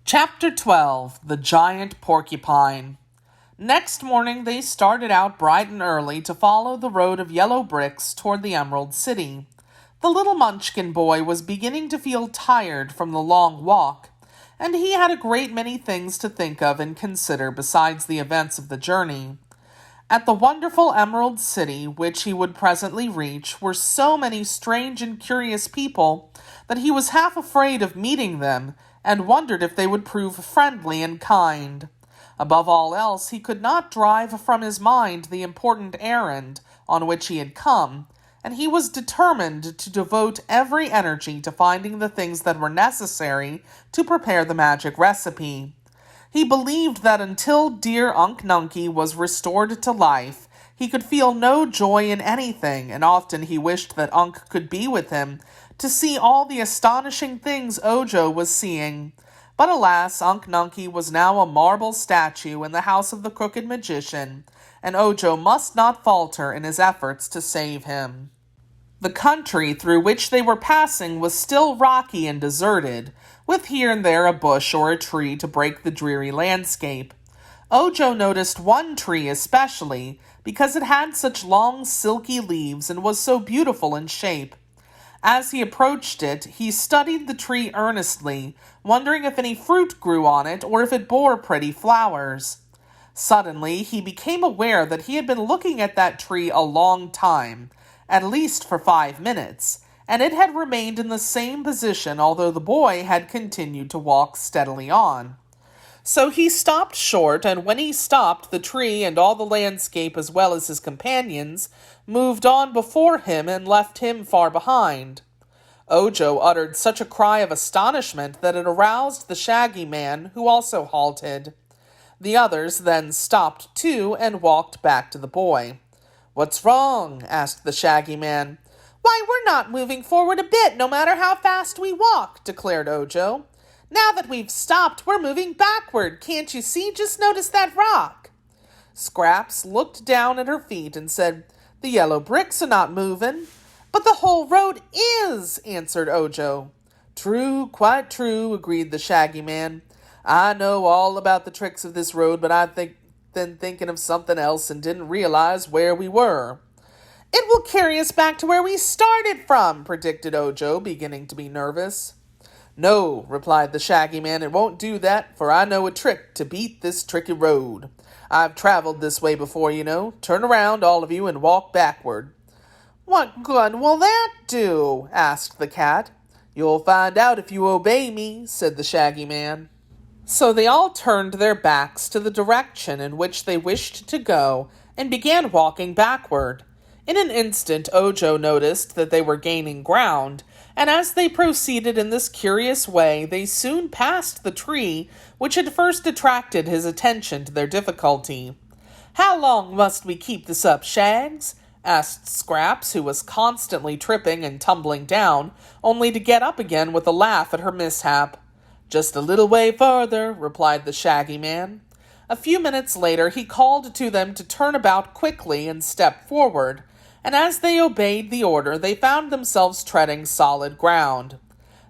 Chapter 12. The Giant Porcupine. Next morning they started out bright and early to follow the road of yellow bricks toward the Emerald City. The little Munchkin boy was beginning to feel tired from the long walk, and he had a great many things to think of and consider besides the events of the journey. At the wonderful Emerald City, which he would presently reach, were so many strange and curious people that he was half afraid of meeting them, and wondered if they would prove friendly and kind. Above all else, he could not drive from his mind the important errand on which he had come, and he was determined to devote every energy to finding the things that were necessary to prepare the magic recipe. He believed that until dear Unc Nunkie was restored to life, he could feel no joy in anything, and often he wished that Unc could be with him to see all the astonishing things Ojo was seeing. But alas, Unc Nunkie was now a marble statue in the house of the Crooked Magician, and Ojo must not falter in his efforts to save him. The country through which they were passing was still rocky and deserted, with here and there a bush or a tree to break the dreary landscape. Ojo noticed one tree especially, because it had such long silky leaves and was so beautiful in shape. As he approached it, he studied the tree earnestly, wondering if any fruit grew on it or if it bore pretty flowers. Suddenly, he became aware that he had been looking at that tree a long time, at least for 5 minutes, and it had remained in the same position although the boy had continued to walk steadily on. So he stopped short, and when he stopped, the tree and all the landscape as well as his companions moved on before him and left him far behind. Ojo uttered such a cry of astonishment that it aroused the Shaggy Man, who also halted. The others then stopped too and walked back to the boy. "What's wrong?" asked the Shaggy Man. "Why, we're not moving forward a bit, no matter how fast we walk," declared Ojo. "Now that we've stopped, we're moving backward. Can't you see? Just notice that rock." Scraps looked down at her feet and said, "The yellow bricks are not moving." "But the whole road is," answered Ojo. "True, quite true," agreed the Shaggy Man. "I know all about the tricks of this road, but I've been thinking of something else and didn't realize where we were." "It will carry us back to where we started from," predicted Ojo, beginning to be nervous. "No," replied the Shaggy Man, "it won't do that, for I know a trick to beat this tricky road. I've traveled this way before, you know. Turn around, all of you, and walk backward." "What good will that do?" asked the cat. "You'll find out if you obey me," said the Shaggy Man. So they all turned their backs to the direction in which they wished to go and began walking backward. In an instant, Ojo noticed that they were gaining ground, and as they proceeded in this curious way, they soon passed the tree which had first attracted his attention to their difficulty. "How long must we keep this up, Shags?" asked Scraps, who was constantly tripping and tumbling down, only to get up again with a laugh at her mishap. "Just a little way farther," replied the Shaggy Man. A few minutes later, he called to them to turn about quickly and step forward, and as they obeyed the order, they found themselves treading solid ground.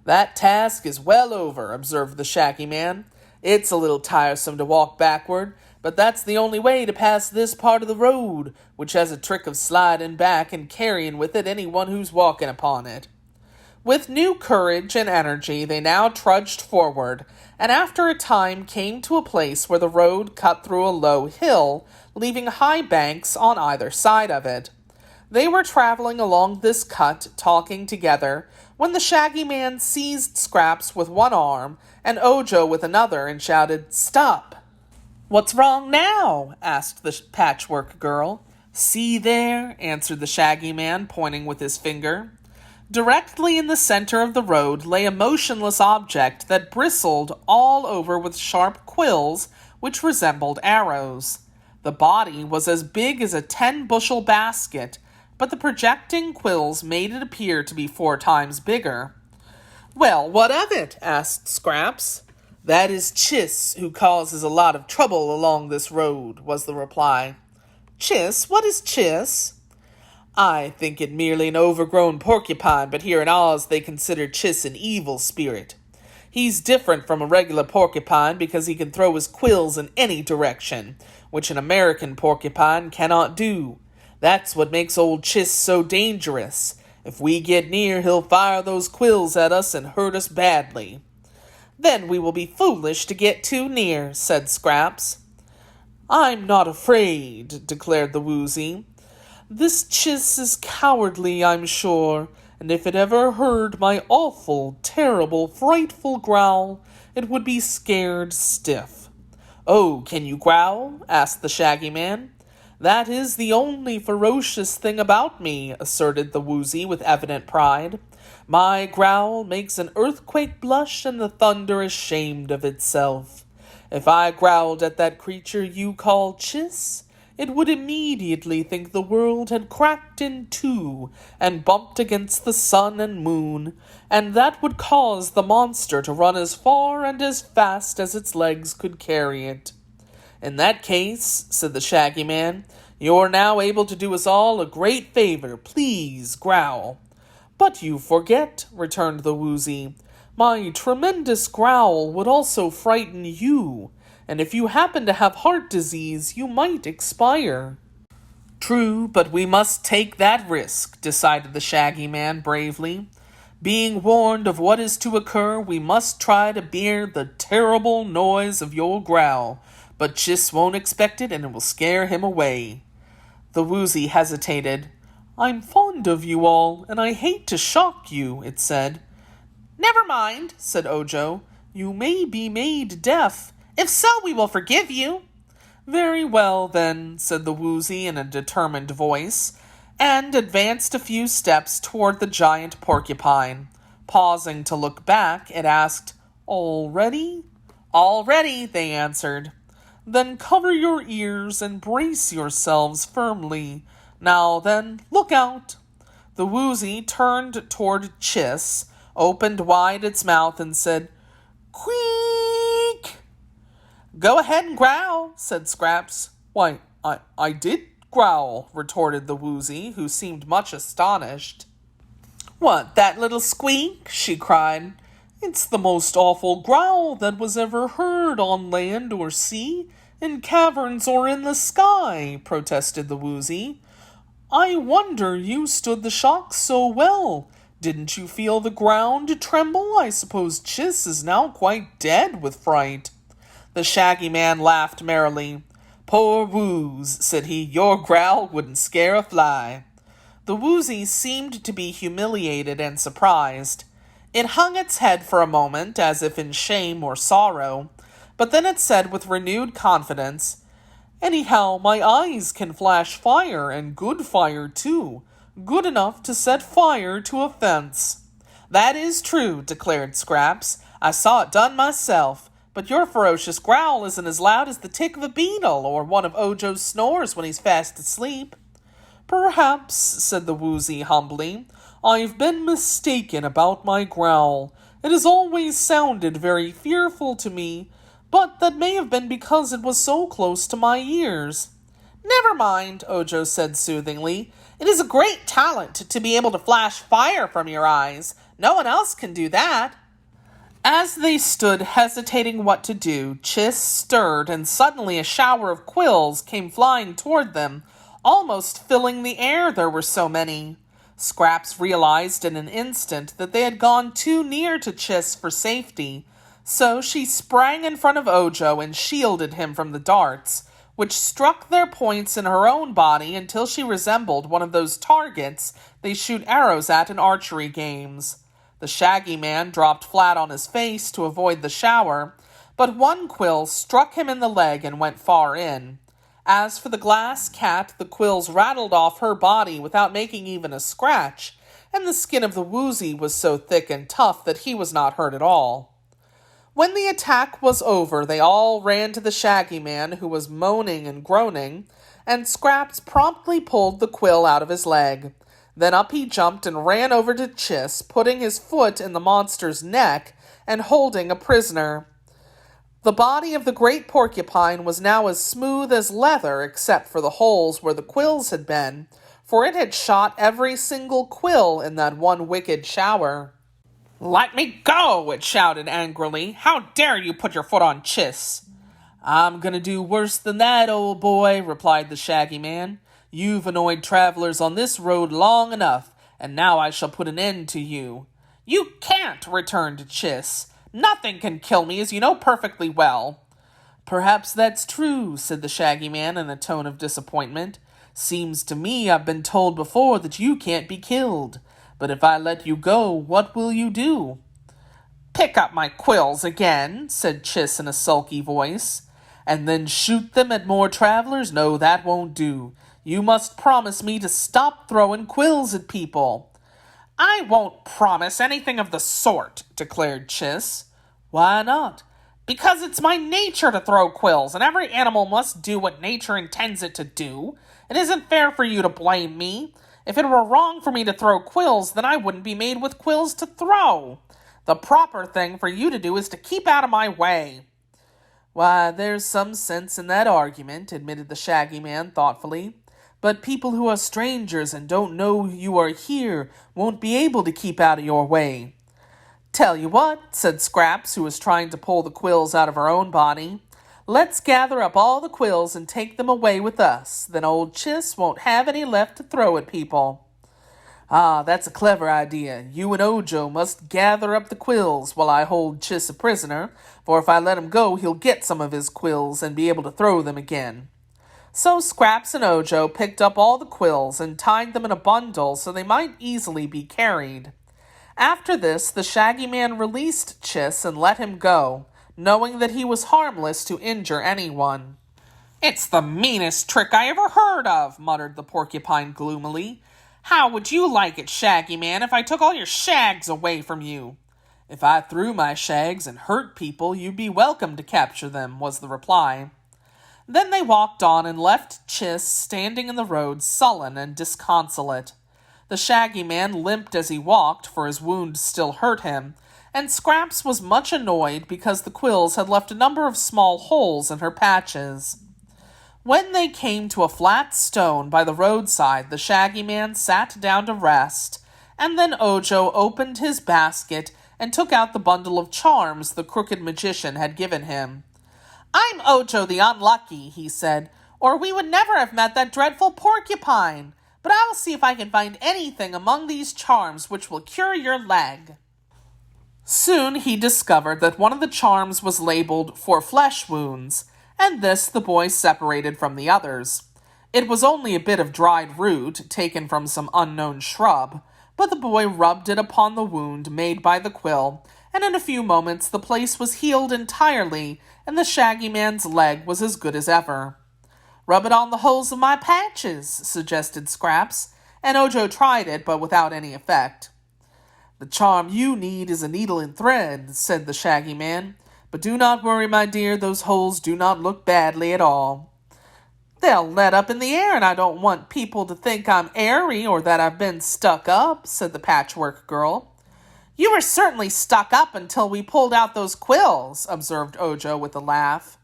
"That task is well over," observed the Shaggy Man. "It's a little tiresome to walk backward, but that's the only way to pass this part of the road, which has a trick of sliding back and carrying with it anyone who's walking upon it." With new courage and energy, they now trudged forward, and after a time came to a place where the road cut through a low hill, leaving high banks on either side of it. They were traveling along this cut, talking together, when the Shaggy Man seized Scraps with one arm and Ojo with another and shouted, "Stop!" "What's wrong now?" asked the Patchwork Girl. "See there," answered the Shaggy Man, pointing with his finger. Directly in the center of the road lay a motionless object that bristled all over with sharp quills which resembled arrows. The body was as big as a 10-bushel basket, but the projecting quills made it appear to be 4 times bigger. "Well, what of it?" asked Scraps. "That is Chiss, who causes a lot of trouble along this road," was the reply. "Chiss? What is Chiss?" "I think it merely an overgrown porcupine, but here in Oz they consider Chiss an evil spirit. He's different from a regular porcupine because he can throw his quills in any direction, which an American porcupine cannot do. That's what makes old Chiss so dangerous. If we get near, he'll fire those quills at us and hurt us badly." "Then we will be foolish to get too near," said Scraps. "I'm not afraid," declared the Woozy. "This Chiss is cowardly, I'm sure, and if it ever heard my awful, terrible, frightful growl, it would be scared stiff." "Oh, can you growl?" asked the Shaggy Man. "That is the only ferocious thing about me," asserted the Woozy with evident pride. "My growl makes an earthquake blush and the thunder ashamed of itself. If I growled at that creature you call Chiss, it would immediately think the world had cracked in two and bumped against the sun and moon, and that would cause the monster to run as far and as fast as its legs could carry it." "In that case," said the Shaggy Man, "you're now able to do us all a great favor. Please growl." "But you forget," returned the Woozy. "My tremendous growl would also frighten you, and if you happen to have heart disease, you might expire." "True, but we must take that risk," decided the Shaggy Man bravely. "Being warned of what is to occur, we must try to bear the terrible noise of your growl, but Chiss won't expect it and it will scare him away." The Woozy hesitated. "I'm fond of you all, and I hate to shock you," it said. "Never mind," said Ojo. "You may be made deaf. If so, we will forgive you." "Very well, then," said the Woozy in a determined voice, and advanced a few steps toward the giant porcupine. Pausing to look back, it asked, "All ready?" "All ready," they answered. "Then cover your ears and brace yourselves firmly. Now then, look out." The Woozy turned toward Chiss, opened wide its mouth, and said, "Queek!" "Go ahead and growl," said Scraps. "Why, I did growl," retorted the Woozy, who seemed much astonished. "What, that little squeak?" she cried. "It's the most awful growl that was ever heard on land or sea, in caverns or in the sky," protested the Woozy. "I wonder you stood the shock so well. Didn't you feel the ground tremble? I suppose Chiss is now quite dead with fright." The Shaggy Man laughed merrily. "Poor Woos," said he, "your growl wouldn't scare a fly." The Woozy seemed to be humiliated and surprised. It hung its head for a moment, as if in shame or sorrow, but then it said with renewed confidence, "Anyhow, my eyes can flash fire, and good fire, too. Good enough to set fire to a fence." "That is true," declared Scraps. "I saw it done myself. But your ferocious growl isn't as loud as the tick of a beetle or one of Ojo's snores when he's fast asleep." "Perhaps," said the Woozy humbly, "I've been mistaken about my growl. It has always sounded very fearful to me, but that may have been because it was so close to my ears." "Never mind," Ojo said soothingly. "It is a great talent to be able to flash fire from your eyes. No one else can do that." As they stood hesitating what to do, Chiss stirred, and suddenly a shower of quills came flying toward them, almost filling the air, there were so many. Scraps realized in an instant that they had gone too near to Chiss for safety, so she sprang in front of Ojo and shielded him from the darts, which struck their points in her own body until she resembled one of those targets they shoot arrows at in archery games. The Shaggy Man dropped flat on his face to avoid the shower, but one quill struck him in the leg and went far in. As for the glass cat, the quills rattled off her body without making even a scratch, and the skin of the Woozy was so thick and tough that he was not hurt at all. When the attack was over, they all ran to the Shaggy Man, who was moaning and groaning, and Scraps promptly pulled the quill out of his leg. Then up he jumped and ran over to Chiss, putting his foot in the monster's neck and holding a prisoner. The body of the great porcupine was now as smooth as leather except for the holes where the quills had been, for it had shot every single quill in that one wicked shower. "Let me go!" it shouted angrily. "How dare you put your foot on Chiss?" "I'm gonna do worse than that, old boy," replied the Shaggy Man. "You've annoyed travelers on this road long enough, and now I shall put an end to you." "You can't," returned Chiss. "Nothing can kill me, as you know perfectly well." "Perhaps that's true," said the Shaggy Man in a tone of disappointment. "Seems to me I've been told before that you can't be killed. But if I let you go, what will you do?" "Pick up my quills again," said Chiss in a sulky voice. "And then shoot them at more travelers? No, that won't do. You must promise me to stop throwing quills at people." "I won't promise anything of the sort," declared Chiss. "Why not?" "Because it's my nature to throw quills, and every animal must do what nature intends it to do. It isn't fair for you to blame me. If it were wrong for me to throw quills, then I wouldn't be made with quills to throw. The proper thing for you to do is to keep out of my way." "Why, there's some sense in that argument," admitted the Shaggy Man thoughtfully. "But people who are strangers and don't know you are here won't be able to keep out of your way." "Tell you what," said Scraps, who was trying to pull the quills out of her own body. "Let's gather up all the quills and take them away with us. Then old Chiss won't have any left to throw at people." "Ah, that's a clever idea. You and Ojo must gather up the quills while I hold Chiss a prisoner, for if I let him go, he'll get some of his quills and be able to throw them again." So Scraps and Ojo picked up all the quills and tied them in a bundle so they might easily be carried. After this, the Shaggy Man released Chiss and let him go, knowing that he was harmless to injure anyone. "It's the meanest trick I ever heard of," muttered the Porcupine gloomily. "How would you like it, Shaggy Man, if I took all your shags away from you?" "If I threw my shags and hurt people, you'd be welcome to capture them," was the reply. Then they walked on and left Chiss standing in the road, sullen and disconsolate. The Shaggy Man limped as he walked, for his wound still hurt him, and Scraps was much annoyed because the quills had left a number of small holes in her patches. When they came to a flat stone by the roadside, the Shaggy Man sat down to rest, and then Ojo opened his basket and took out the bundle of charms the crooked magician had given him. "I'm Ojo the Unlucky," he said, "or we would never have met that dreadful Porcupine. But I will see if I can find anything among these charms which will cure your leg." Soon he discovered that one of the charms was labeled "for flesh wounds," and this the boy separated from the others. It was only a bit of dried root taken from some unknown shrub, but the boy rubbed it upon the wound made by the quill, and in a few moments the place was healed entirely, and the Shaggy Man's leg was as good as ever. "Rub it on the holes of my patches," suggested Scraps, and Ojo tried it, but without any effect. "The charm you need is a needle and thread," said the Shaggy Man. "But do not worry, my dear, those holes do not look badly at all." "They'll let up in the air, and I don't want people to think I'm airy or that I've been stuck up," said the Patchwork Girl. "You were certainly stuck up until we pulled out those quills," observed Ojo with a laugh.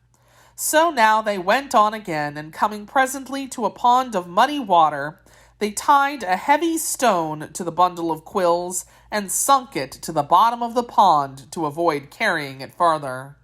So now they went on again, and coming presently to a pond of muddy water, they tied a heavy stone to the bundle of quills and sunk it to the bottom of the pond to avoid carrying it farther.